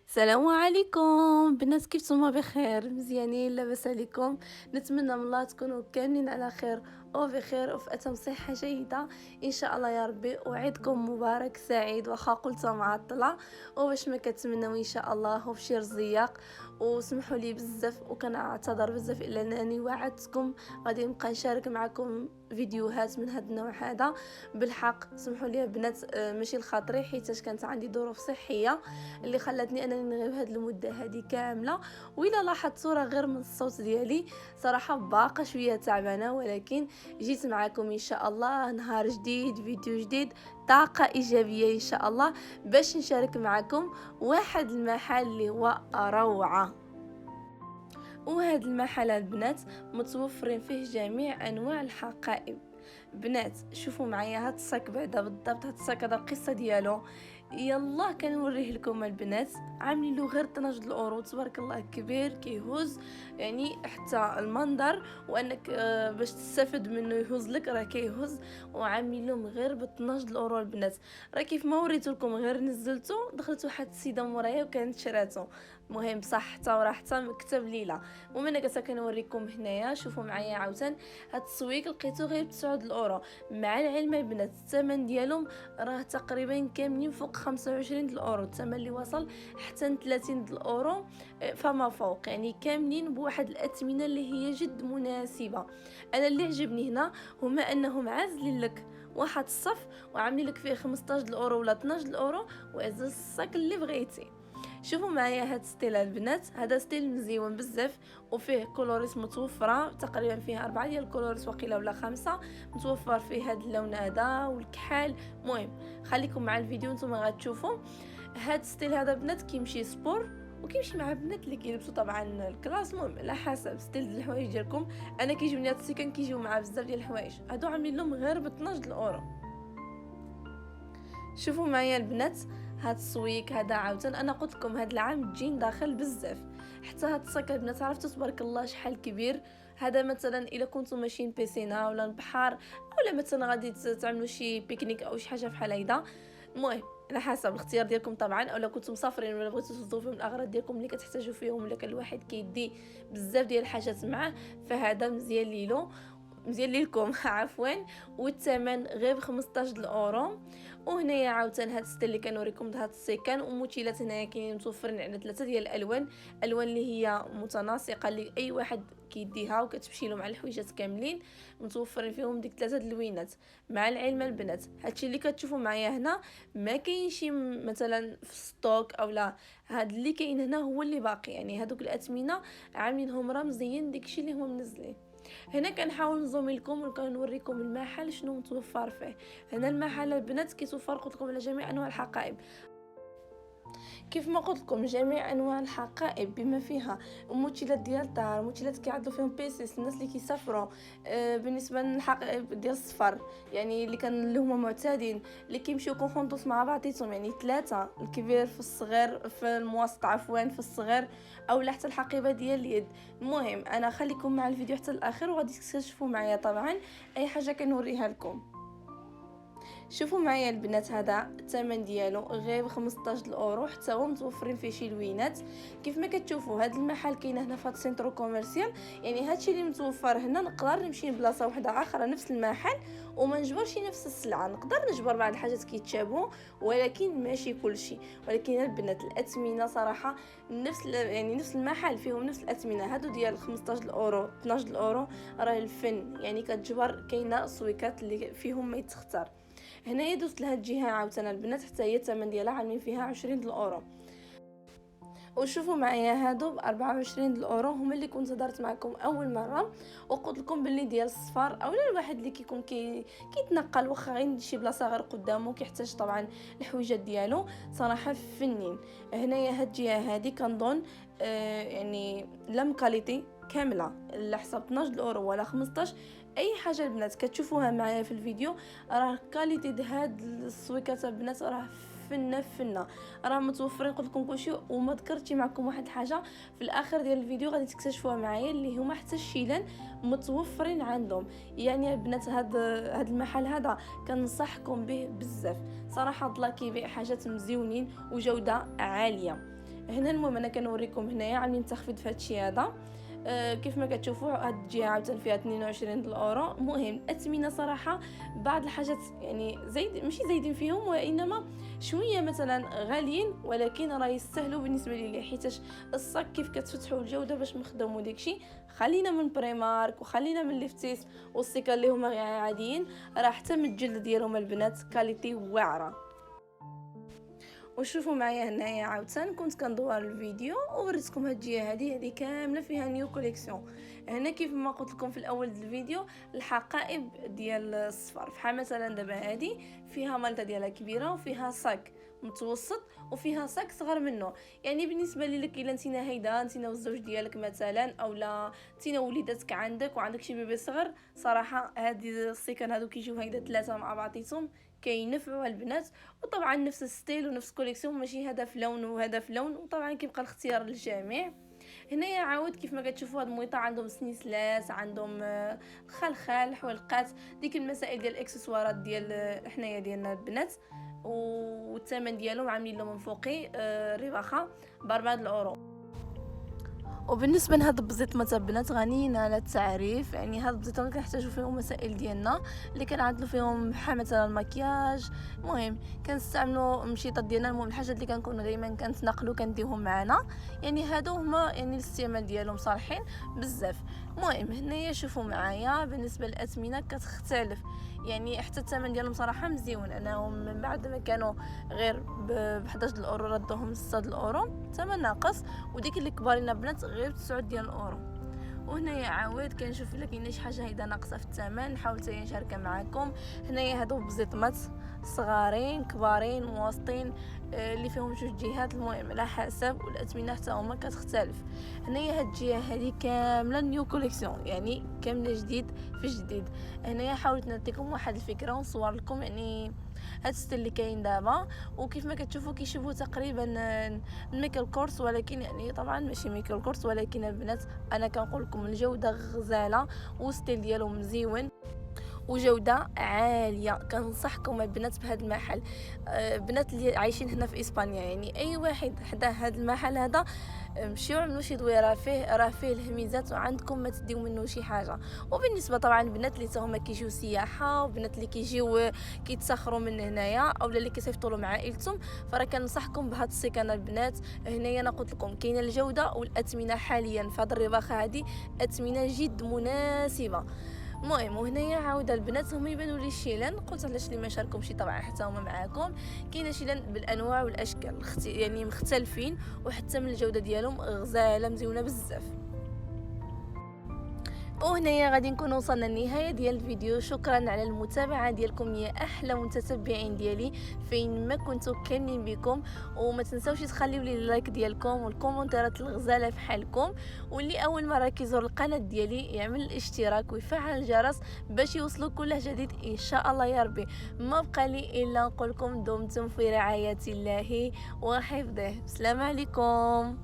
السلام عليكم بنات، كيف نتوما؟ بخير مزيانين لاباس عليكم؟ نتمنى من الله تكونوا كاملين على خير وبخير وفي اتم صحه جيده ان شاء الله يا ربي. وعيدكم مبارك سعيد، واخا قلت معطله وباش ما كتمنوا ان شاء الله وفي شي رزياق. وسمحوا لي بزاف وكنعتذر بزاف الا انني وعدتكم غادي نبقى نشارك معكم فيديوهات من هذا النوع هذا. بالحق سمحوا لي بنات، ماشي الخاطري حيت كانت عندي ظروف صحيه اللي خلتني انني نغيب هاد المده هذه كامله. وإلا لاحظت صوره غير من الصوت ديالي صراحه باقه شويه تعبانه، ولكن جيت معكم ان شاء الله نهار جديد، فيديو جديد، طاقه ايجابيه ان شاء الله، باش نشارك معكم واحد المحل اللي هو روعه. وهاد المحل البنات متوفرين فيه جميع انواع الحقائب. بنات شوفوا معايا هاد الصاك بعدا بالضبط، هاد الصاك هذا القصه ديالو يلا كنوريه لكم البنات. عاملين له غير 12 الاورو، تبارك الله كبير كيهوز، يعني حتى المنظر وانك باش تستفد منه يهوز لك راه كيهوز. وعاملين لهم غير ب 12 الاورو البنات. راه كيف ما وريت لكم غير نزلته دخلت واحد السيده مورايا وكانت شراته. مهم صح حتى وراه حتى مكتب ليلى. المهم انا كنوريكم هنايا، شوفوا معايا عاوتاني هاد التصويق لقيتو غير ب 9 الاورو. مع العلم البنات الثمن ديالهم راه تقريبا كاملين فوق 25 الاورو، الثمن اللي وصل حتى 30 الاورو فما فوق، يعني كاملين بواحد الاثمنه اللي هي جد مناسبه. انا اللي عجبني هنا هما انهم عازلين لك واحد الصف وعاملين لك فيه 15 الاورو ولا 12 الاورو، وعز الصاك اللي بغيتي. شوفوا معايا هاد ستيل البنات، هذا ستيل مزيون بزاف وفيه كولوريس متوفره تقريبا، فيها 4 ديال الكولوريس وقيله ولا 5 متوفر فيه هاد اللون هذا والكحال. مهم خليكم مع الفيديو نتوما غتشوفوا. هاد ستيل هذا بنات كيمشي سبور وكيمشي مع بنات اللي كيلبسوا طبعا الكلاس. المهم على حسب ستيل ديال الحوايج ديالكم. انا كيجوني هاد السيكان كيجيو مع بزاف ديال الحوايج، هادو عاملين لهم غير ب 12 الاورو. شوفوا معايا البنات هاد السويك هذا عاوتاني انا قلت لكم هاد العام الجين داخل بزاف. حتى هاد الصاك البنات عرفتوا تبارك الله شحال كبير. هذا مثلا الا كنتم ماشيين بيسينا ولا البحر، اولا مثلا غادي تعملوا شي بيكنيك او شي حاجه بحال هيدا. المهم على حسب الاختيار ديالكم طبعا، اولا كنتم مسافرين ولا بغيتوا تصدوا فيهم الاغراض ديالكم اللي كتحتاجوا فيهم، ولا كان الواحد كيدي بزاف ديال الحاجات معاه، فهذا مزيان ليلو مزيان ليكم عفوا. والثمن غير ب 15 الاورو. وهنايا عاوتاني هاد الستيل اللي كنوريكم هاد السيكان وموتيلات هنايا كاينين متوفرين عندنا 3 ديال الالوان، الوان اللي هي متناسقه اللي اي واحد كيديها وكتمشي له مع الحويجات كاملين، متوفرين فيهم ديك 3 اللوينات. مع العلم البنات هادشي اللي كتشوفوا معايا هنا ما كاينش مثلا في ستوك او لا، هاد اللي كاين هنا هو اللي باقي، يعني هادوك الاثمنه عاملينهم رمزيين داكشي اللي هما منزلين. هنا كنحاول نزوم لكم وكنوريكم المحل شنو متوفر فيه. هنا المحل البنات كيتوفر قلت لكم على جميع انواع الحقائب، كيف ما قلت لكم جميع انواع الحقائب بما فيها موتشيلات ديال الدار، موتشيلات كيعدلوا فيهم بيسيس الناس اللي كيسافروا. بالنسبه للحقائب ديال السفر يعني اللي هما معتادين اللي كيمشيو كونخونطوس مع بعضيتهم، يعني 3 الكبير في الصغير في الموسط عفوا في الصغير، او حتى الحقيبه ديال اليد. المهم انا خليكم مع الفيديو حتى الاخر وغادي تكتشفوا معايا طبعا اي حاجه كنوريها لكم. شوفوا معايا البنات هذا الثمن ديالو غير ب 15 الاورو، حتى هو متوفرين فيه شي لوينات. كيف ما كتشوفوا هذا المحل كاين هنا في هذا السنترو كوميرسيال، يعني هادشي اللي متوفر هنا نقدر نمشي لبلاصه واحده اخرى نفس المحل وما نجبرش نفس السلعه، نقدر نجبر بعض الحاجات كيتشابهوا ولكن ماشي كلشي. ولكن البنات الاثمنه صراحه يعني نفس المحل فيهم نفس الاثمنه، هادو ديال 15 الاورو 12 الاورو راه الفن، يعني كتجبر. كاينه سويكات اللي فيهم ما يتختار. هنايا دوزت لهاد الجهه عاوتاني البنات حتى هي الثمن ديالها عاملين فيها 20 الاورو. وشوفوا معايا هادو ب 24 الاورو، هما اللي كنت هضرت معكم اول مره وقلت لكم باللي ديال الصفار اولا الواحد اللي كيكون كيتنقل واخا غير شي بلاصه غير قدامه كيحتاج طبعا الحويجات ديالو صراحه فنين. هنايا هاد الجهه هادي كنظن يعني لم كاليتي كامله على حساب 12 الاورو ولا 15. اي حاجه البنات كتشوفوها معايا في الفيديو راه كاليتي هاد السويكات البنات راه فنه راه متوفرين قلت لكم كلشي. وما ذكرتي معكم واحد الحاجه في الاخر ديال الفيديو غادي تكتشفوها معايا اللي هما حتى الشيلان متوفرين عندهم. يعني البنات هاد المحل هذا كنصحكم به بزاف صراحه، الله كيبيع حاجات مزيونين وجوده عاليه. هنا المهم انا كنوريكم هنايا عاملين تخفيض في هادشي هذا. كيف ما كتشوفوا هاد الجهه عاوتاني فيها 22 الاورو. المهم الاثمنه صراحه بعض الحاجات يعني زايد ماشي زايدين فيهم، وانما شويه مثلا غاليين، ولكن راه يستاهلوا بالنسبه لي، حيتاش الصاك كيف كتفتحوا الجوده باش مخدوم وداكشي. خلينا من بريمارك وخلينا من ليفتيس والسيكا اللي هما غير عاديين، راه حتى من الجلد ديالهم البنات كاليتي واعره. وشوفوا معايا هنايا عاوتاني كنت كندور الفيديو ووريتكم هاد الجهه هذه كامله فيها نيو كوليكسيون. هنا كيف ما قلت لكم في الاول ديال الفيديو الحقائب ديال الصفر، بحال مثلا دابا هذه فيها مالطه ديالها كبيره وفيها صاك متوسط وفيها صاك صغر منه. يعني بالنسبه لك الا نتينا هيدا نتينا والزوج ديالك مثلا، اولا نتينا وليداتك عندك وعندك شي بيبي صغر، صراحه هذه السيكان هادو كيجيو هيدا ثلاثه مع بعضيتهم كينفعوا البنات. وطبعا نفس الستيل ونفس كوليكسيون، ماشي هذا في لون وهذا في لون، وطبعا كيبقى الاختيار للجميع. هنايا عاود كيف ما كتشوفوا هاد المويطه عندهم سنيسلاس، عندهم خلخال، حلقات، ديك المسائل ديال الاكسسوارات ديال حنايا ديالنا البنات. والثمن ديالهم عاملين له من فوقي رباخه ب4 الاورو. وبالنسبه لهاد البزيط البنات غنيين على التعريف، يعني هاد البزيط كنحتاجو فيهم مسائل ديالنا اللي كنعدلو فيهم بحال مثلا المكياج. المهم كنستعملوا المشيطات ديالنا، المهم الحاجات اللي كنكونوا دائما كنتنقلوا كنديهم معنا، يعني هادو هما يعني الاستعمال ديالهم صالحين بزاف. المهم هنايا شوفوا معايا بالنسبه للاثمنه كتختلف، يعني حتى الثمن ديالهم صراحه مزيون. انهم من بعد ما كانوا غير ب 11 الاورو ردوهم 6 الاورو ثمن ناقص، وديك اللي كبارين بنات غير 9 ديال الاورو. وهنايا عاود كنشوف الا كاينه شي حاجه هيدا ناقصه في الثمن نحاول حتى نشاركها معكم. هنايا هادو بزيطمات صغارين كبارين متوسطين اللي فيهم جوج جهات، المهم على حسب، والاثمنه حتى هما كتختلف. هنايا هاد الجهه هذه كامله نيو كوليكسيون، يعني كامله جديد في جديد. هنايا حاولت نعطيكم واحد الفكره ونصور لكم يعني هاد الستيل اللي كاين دابا. وكيف ما كتشوفوا كيشبهوا تقريبا الميكل كورس، ولكن يعني طبعا ماشي ميكل كورس، ولكن البنات انا كنقول لكم الجوده غزاله والستيل ديالهم مزيون وجوده عاليه. كنصحكم البنات بهذا المحل. بنات اللي عايشين هنا في اسبانيا، يعني اي واحد حدا هذا المحل هذا مشيو عملوا شي دويره فيه، راه فيه الهميزات وعندكم ما تديو منه شي حاجه. وبالنسبه طبعا البنات اللي هما كيجيو سياحه، وبنات اللي كيجيو كيتسخروا من هنايا، او اللي كيصيفطوا مع عائلتهم، فراه كنصحكم بهذا السيكان البنات. هنايا انا قلت لكم كاينه الجوده والاثمنه حاليا في هذه الرباخه هذه اثمنه جد مناسبه. المهم وهنايا عاود البنات هما يبانوا لي الشيلان، قلت علاش لي ما شاركهمش طبعا حتى هما معاكم. كاينه شيلان بالانواع والاشكال يعني مختلفين، وحتى من الجوده ديالهم غزاله مزيونه بزاف. وهنايا غادي نكون وصلنا للنهايه ديال الفيديو. شكرا على المتابعه ديالكم يا احلى متتبعين ديالي فين ما كنتو كانين بكم. وما تنساوش تخليو لي اللايك ديالكم والكومنتات الغزاله بحالكم، واللي اول مره كيزور القناه ديالي يعمل الاشتراك ويفعل الجرس باش يوصلوا كل جديد ان شاء الله يا ربي. ما بقى لي الا نقول لكم دمتم في رعايه الله وحفظه. السلام عليكم.